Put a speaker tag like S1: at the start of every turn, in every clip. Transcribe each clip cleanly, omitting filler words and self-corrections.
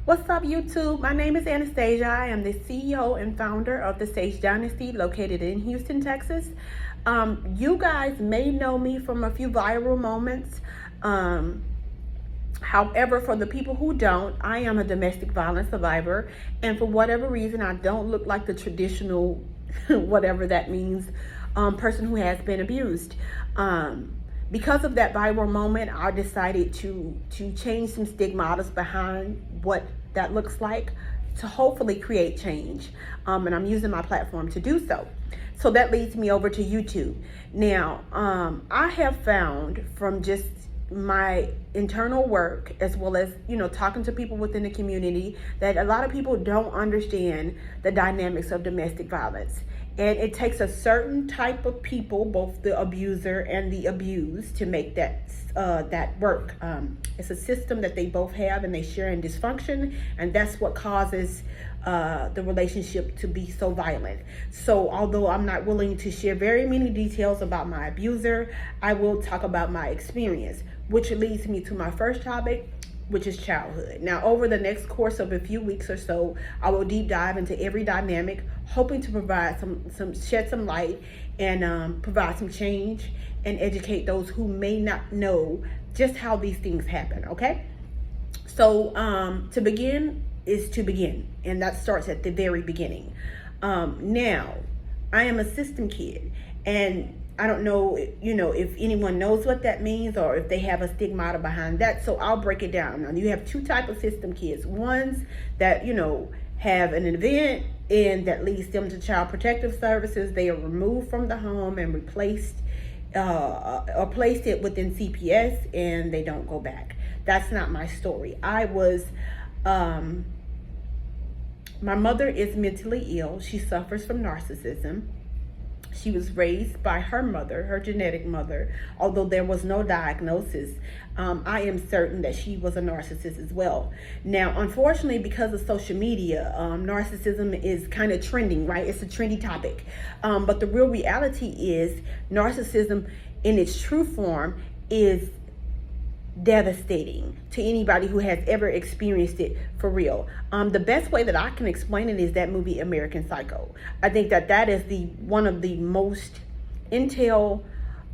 S1: What's up, YouTube? My name is Anastasia. I am the CEO and founder of the Sage Dynasty located in Houston, Texas. You guys may know me from a few viral moments. However, for the people who don't, I am a domestic violence survivor. And for whatever reason, I don't look like the traditional, whatever that means, person who has been abused. Because of that viral moment, I decided to change some stigmatas behind what that looks like to hopefully create change. And I'm using my platform to do so. So that leads me over to YouTube. Now, I have found from just my internal work, as well as, talking to people within the community, that a lot of people don't understand the dynamics of domestic violence. And it takes a certain type of people, both the abuser and the abused, to make that work. It's a system that they both have and they share in dysfunction, and that's what causes the relationship to be so violent. So although I'm not willing to share very many details about my abuser, I will talk about my experience, which leads me to my first topic, which is childhood. Now, over the next course of a few weeks or so, I will deep dive into every dynamic, hoping to provide shed some light and provide some change and educate those who may not know just how these things happen, okay? So to begin is to begin, and that starts at the very beginning. Now, I am a system kid, and I don't know, if anyone knows what that means or if they have a stigmata behind that. So I'll break it down. Now, you have two types of system kids. Ones that, have an event and that leads them to Child Protective Services. They are removed from the home and replaced or placed it within CPS, and they don't go back. That's not my story. My mother is mentally ill. She suffers from narcissism. She was raised by her mother, her genetic mother. Although there was no diagnosis, I am certain that she was a narcissist as well. Now, unfortunately, because of social media, narcissism is kind of trending, right? It's a trendy topic. But the real reality is narcissism in its true form is devastating to anybody who has ever experienced it for real. The best way that I can explain it is that movie American Psycho. I think that is one of the most intel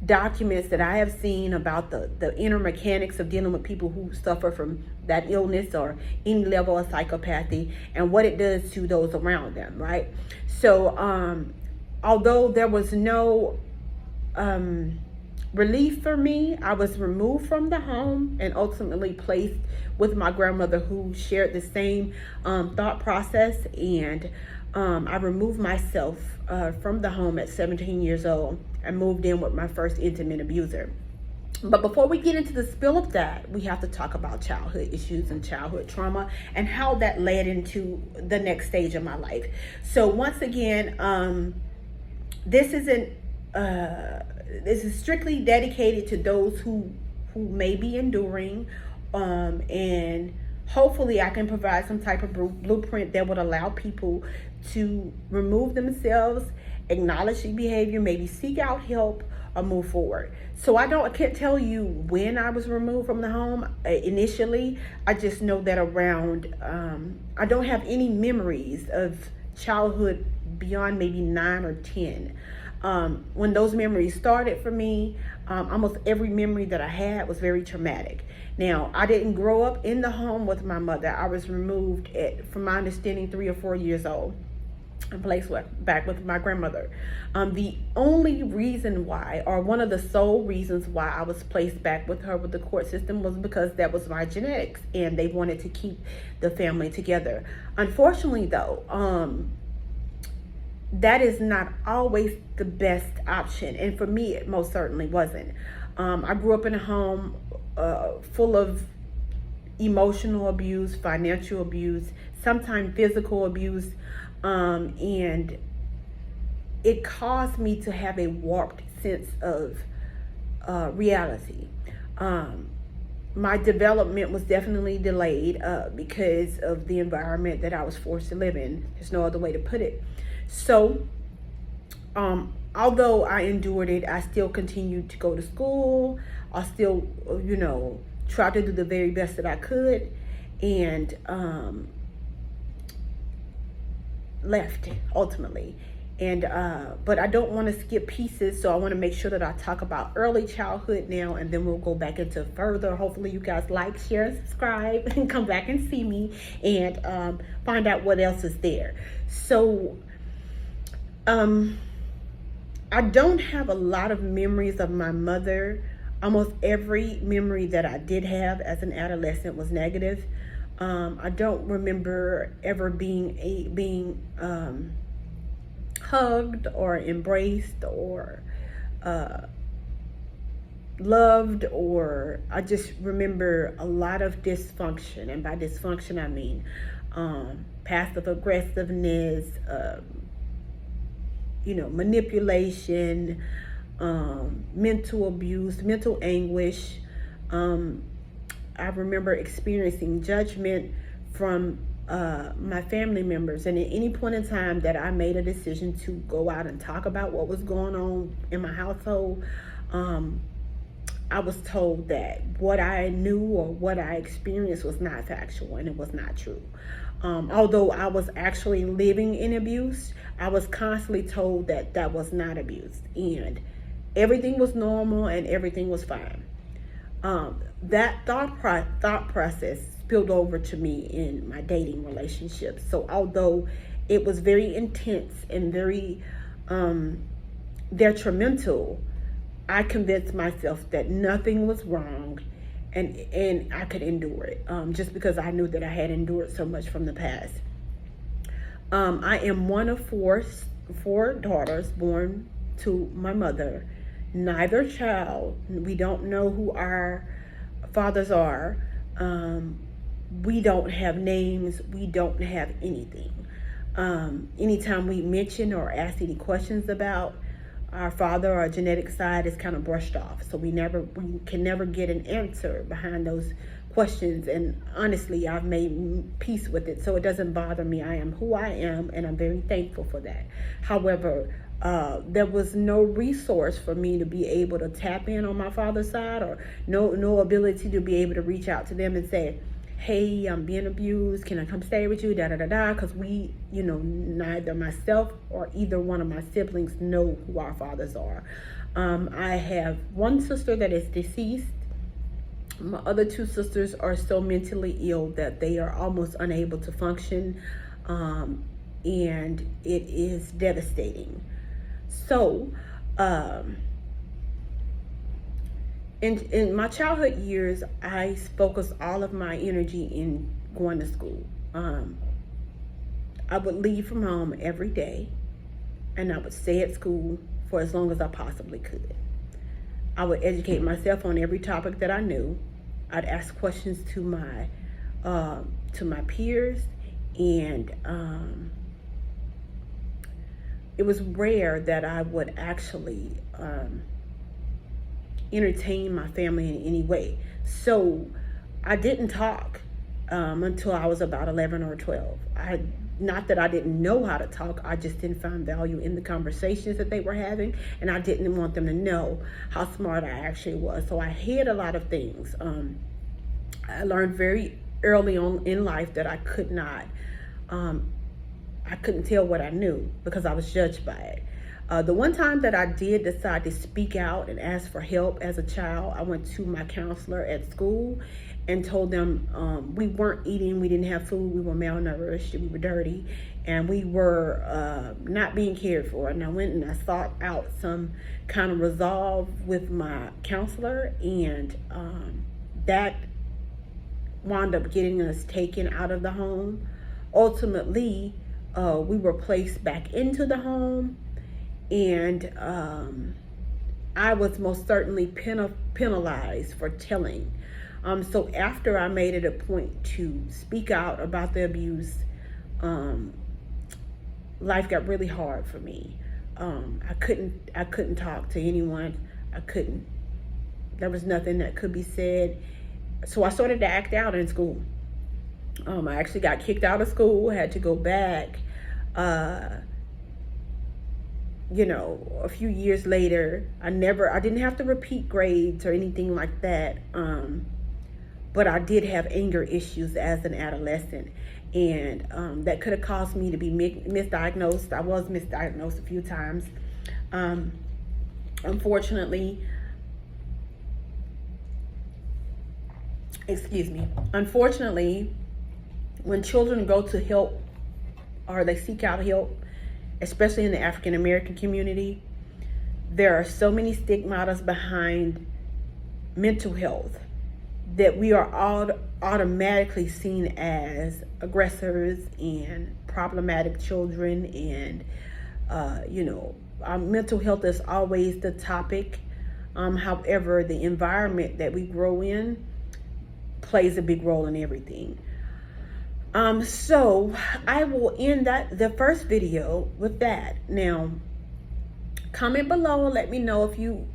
S1: documents that I have seen about the inner mechanics of dealing with people who suffer from that illness or any level of psychopathy and what it does to those around them, right? So although there was no relief for me, I was removed from the home and ultimately placed with my grandmother, who shared the same thought process. And I removed myself from the home at 17 years old and moved in with my first intimate abuser. But before we get into the spill of that, we have to talk about childhood issues and childhood trauma and how that led into the next stage of my life. So once again, this is strictly dedicated to those who may be enduring, and hopefully I can provide some type of blueprint that would allow people to remove themselves, acknowledge the behavior, maybe seek out help or move forward. So I can't tell you when I was removed from the home initially. I just know that around, I don't have any memories of childhood beyond maybe 9 or 10. When those memories started for me, almost every memory that I had was very traumatic. Now, I didn't grow up in the home with my mother. I was removed from my understanding, 3 or 4 years old, and placed back with my grandmother. The only reason why, or one of the sole reasons why I was placed back with her with the court system, was because that was my genetics and they wanted to keep the family together. Unfortunately, though, that is not always the best option. And for me, it most certainly wasn't. I grew up in a home full of emotional abuse, financial abuse, sometimes physical abuse. And it caused me to have a warped sense of reality. My development was definitely delayed because of the environment that I was forced to live in. There's no other way to put it. So, although I endured it, I still continued to go to school. I still, tried to do the very best that I could. and left ultimately. And but I don't want to skip pieces, so I want to make sure that I talk about early childhood now, and then we'll go back into further. Hopefully you guys like, share, and subscribe, and come back and see me, and find out what else is there. So I don't have a lot of memories of my mother. Almost every memory that I did have as an adolescent was negative. I don't remember ever being hugged or embraced or loved, or I just remember a lot of dysfunction. And by dysfunction I mean passive aggressiveness, manipulation, mental abuse, mental anguish. I remember experiencing judgment from my family members, and at any point in time that I made a decision to go out and talk about what was going on in my household, I was told that what I knew or what I experienced was not factual and it was not true. Although I was actually living in abuse, I was constantly told that that was not abuse and everything was normal and everything was fine. That thought process spilled over to me in my dating relationships. So although it was very intense and very detrimental, I convinced myself that nothing was wrong and I could endure it, just because I knew that I had endured so much from the past. I am one of four daughters born to my mother. Neither child, we don't know who our fathers are. We don't have names. We don't have anything. Anytime we mention or ask any questions about our father or genetic side, is kind of brushed off. So we can never get an answer behind those questions. And honestly, I've made peace with it, so it doesn't bother me. I am who I am, and I'm very thankful for that. However, there was no resource for me to be able to tap in on my father's side, or no ability to be able to reach out to them and say, hey, I'm being abused, can I come stay with you, because we, neither myself or either one of my siblings know who our fathers are. I have one sister that is deceased. My other two sisters are so mentally ill that they are almost unable to function, and it is devastating. So, in my childhood years, I focused all of my energy in going to school. I would leave from home every day, and I would stay at school for as long as I possibly could. I would educate myself on every topic that I knew. I'd ask questions to my peers, and it was rare that I would actually entertain my family in any way. So I didn't talk until I was about 11 or 12. Not that I didn't know how to talk, I just didn't find value in the conversations that they were having, and I didn't want them to know how smart I actually was. So I hid a lot of things. I learned very early on in life that I couldn't tell what I knew because I was judged by it. The one time that I did decide to speak out and ask for help as a child, I went to my counselor at school and told them we weren't eating, we didn't have food, we were malnourished, we were dirty, and we were not being cared for. And I went and I sought out some kind of resolve with my counselor, and that wound up getting us taken out of the home. Ultimately, we were placed back into the home, and I was most certainly penalized for telling. So after I made it a point to speak out about the abuse, life got really hard for me. I couldn't talk to anyone. There was nothing that could be said. So I started to act out in school. I actually got kicked out of school, had to go back. A few years later, I didn't have to repeat grades or anything like that. but I did have anger issues as an adolescent, and that could have caused me to be misdiagnosed. I was misdiagnosed a few times. Unfortunately, when children go to help or they seek out help, especially in the African American community, there are so many stigmas behind mental health that we are all automatically seen as aggressors and problematic children, and our mental health is always the topic. However, the environment that we grow in plays a big role in everything. So I will end the first video with that. Now, comment below and let me know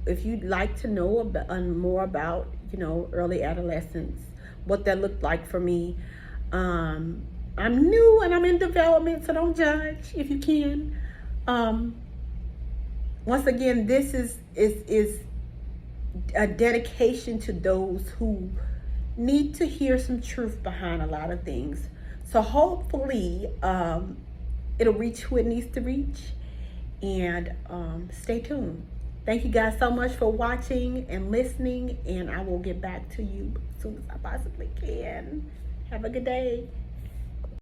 S1: if you'd like to know more about early adolescence, what that looked like for me. I'm new and I'm in development, so don't judge if you can. Once again, this is a dedication to those who need to hear some truth behind a lot of things. So hopefully it'll reach who it needs to reach, and stay tuned. Thank you guys so much for watching and listening, and I will get back to you as soon as I possibly can. Have a good day.